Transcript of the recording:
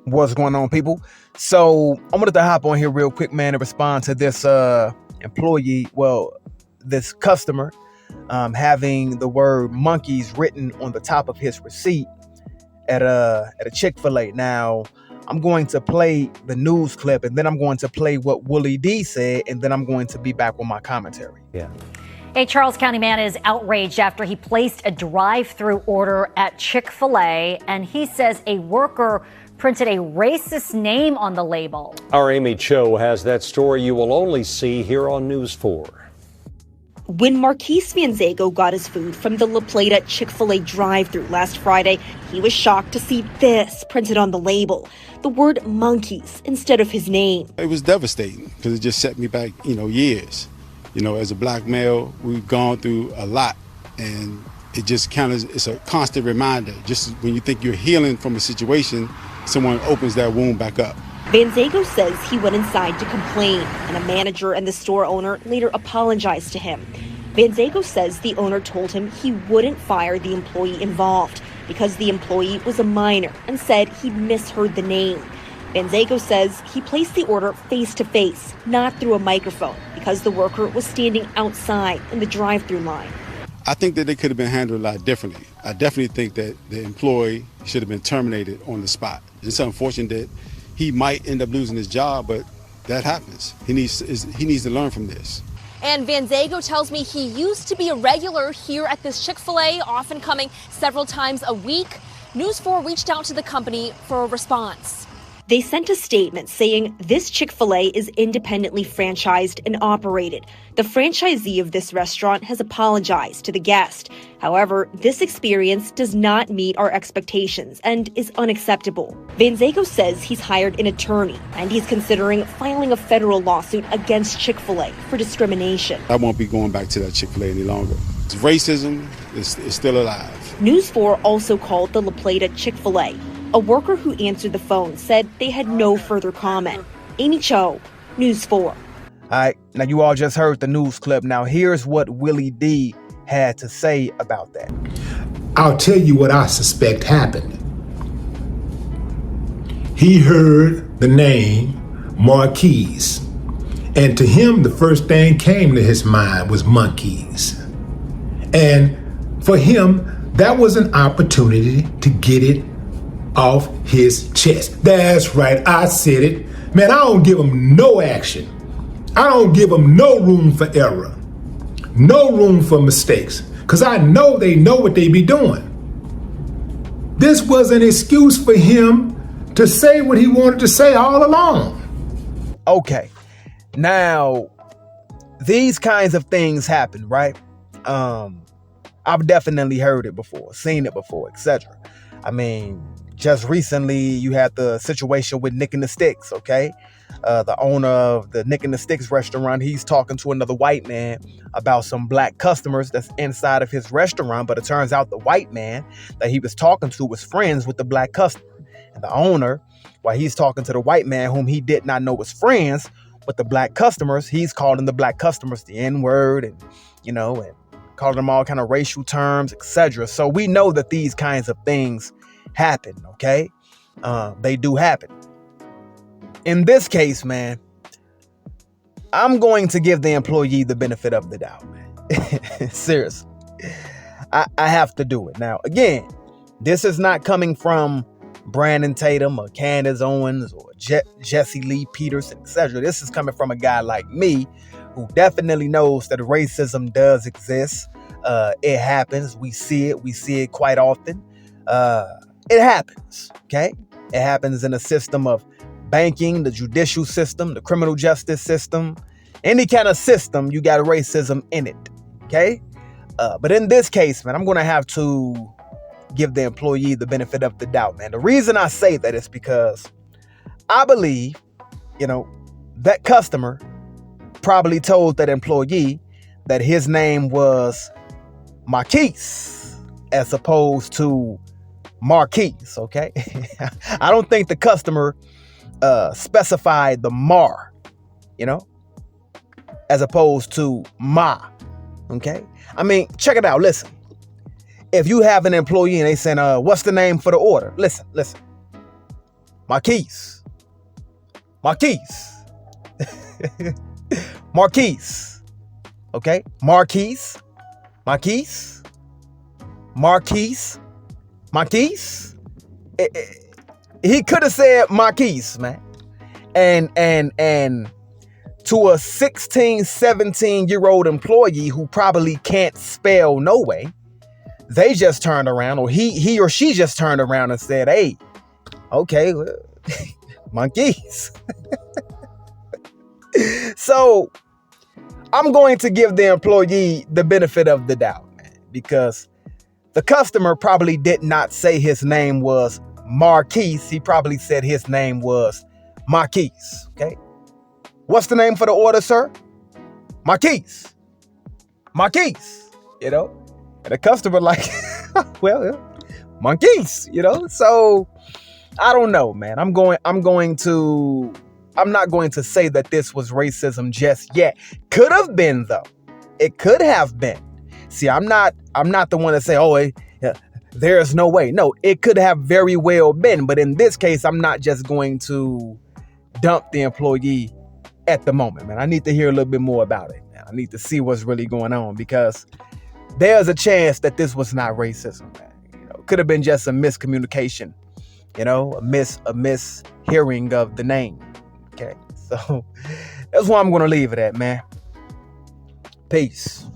What's going on, people? So I wanted to hop on here real quick, man, and respond to this this customer having the word monkeys written on the top of his receipt at a Chick-fil-A. Now, I'm going to play the news clip, and then I'm going to play what Willie D said, and then I'm going to be back with my commentary. Yeah. A Charles County man is outraged after he placed a drive-through order at Chick-fil-A, and he says a worker printed a racist name on the label. Our Amy Cho has that story you will only see here on News 4. When Marquise Vanzago got his food from the La Plata Chick-fil-A drive-thru last Friday, he was shocked to see this printed on the label, the word monkeys instead of his name. It was devastating because it just set me back, years. As a black male, we've gone through a lot, and it just it's a constant reminder. Just when you think you're healing from a situation, someone opens that wound back up. Vanzago says he went inside to complain, and a manager and the store owner later apologized to him. Vanzago says the owner told him he wouldn't fire the employee involved because the employee was a minor and said he'd misheard the name. Vanzago says he placed the order face-to-face, not through a microphone, because the worker was standing outside in the drive-thru line. I think that it could have been handled a lot differently. I definitely think that the employee should have been terminated on the spot. It's unfortunate that he might end up losing his job, but that happens. He needs to learn from this. And Vanzago tells me he used to be a regular here at this Chick-fil-A, often coming several times a week. News 4 reached out to the company for a response. They sent a statement saying this Chick-fil-A is independently franchised and operated. The franchisee of this restaurant has apologized to the guest. However, this experience does not meet our expectations and is unacceptable. Vanzago says he's hired an attorney and he's considering filing a federal lawsuit against Chick-fil-A for discrimination. I won't be going back to that Chick-fil-A any longer. Racism is still alive. News 4 also called the La Plata Chick-fil-A. A worker who answered the phone said they had no further comment. Amy Cho, News 4. All right, now you all just heard the news clip. Now here's what Willie D had to say about that. I'll tell you what I suspect happened. He heard the name Marquise, and to him the first thing came to his mind was monkeys. And for him, that was an opportunity to get it off his chest. That's right, I said it. Man, I don't give him no action. I don't give him no room for error, no room for mistakes, because I know they know what they be doing. This was an excuse for him to say what he wanted to say all along. Okay, now these kinds of things happen, right? I've definitely heard it before, seen it before, etc. I mean, just recently, you had the situation with Nick and the Sticks, okay? The owner of the Nick and the Sticks restaurant, he's talking to another white man about some black customers that's inside of his restaurant, but it turns out the white man that he was talking to was friends with the black customer. And the owner, while he's talking to the white man whom he did not know was friends with the black customers, he's calling the black customers the N-word and calling them all kind of racial terms, etc. So we know that these kinds of things happen, okay? They do happen. In this case, man, I'm going to give the employee the benefit of the doubt, man. Seriously. I have to do it. Now, again, this is not coming from Brandon Tatum or Candace Owens or Jesse Lee Peterson, etc. This is coming from a guy like me who definitely knows that racism does exist. It happens. We see it quite often. It happens, okay? It happens in a system of banking, the judicial system, the criminal justice system. Any kind of system, you got racism in it, okay? But in this case, man, I'm going to have to give the employee the benefit of the doubt, man. The reason I say that is because I believe, that customer probably told that employee that his name was Marquise as opposed to Marquise, okay? I don't think the customer specified the Mar, as opposed to Ma, okay? I mean, check it out. Listen, if you have an employee and they saying, what's the name for the order? Listen. Marquise. Marquise. Marquise. Okay? Marquise. Marquise. Marquise. Marquise. He could have said Marquise, man. And to a 16, 17-year-old employee who probably can't spell no way, they just turned around, or he or she just turned around and said, hey, okay, well, monkeys. So I'm going to give the employee the benefit of the doubt, man, because the customer probably did not say his name was Marquise. He probably said his name was Marquise. Okay. What's the name for the order, sir? Marquise. Marquise. You know? And the customer like, well, Marquise, you know? So I don't know, man. I'm not going to say that this was racism just yet. Could have been, though. It could have been. See, I'm not the one to say, oh, there's no way. No, it could have very well been. But in this case, I'm not just going to dump the employee at the moment, man. I need to hear a little bit more about it, man. I need to see what's really going on, because there's a chance that this was not racism, man. You know, could have been just a miscommunication, you know, a mishearing of the name. Okay, so that's why I'm going to leave it at, man. Peace.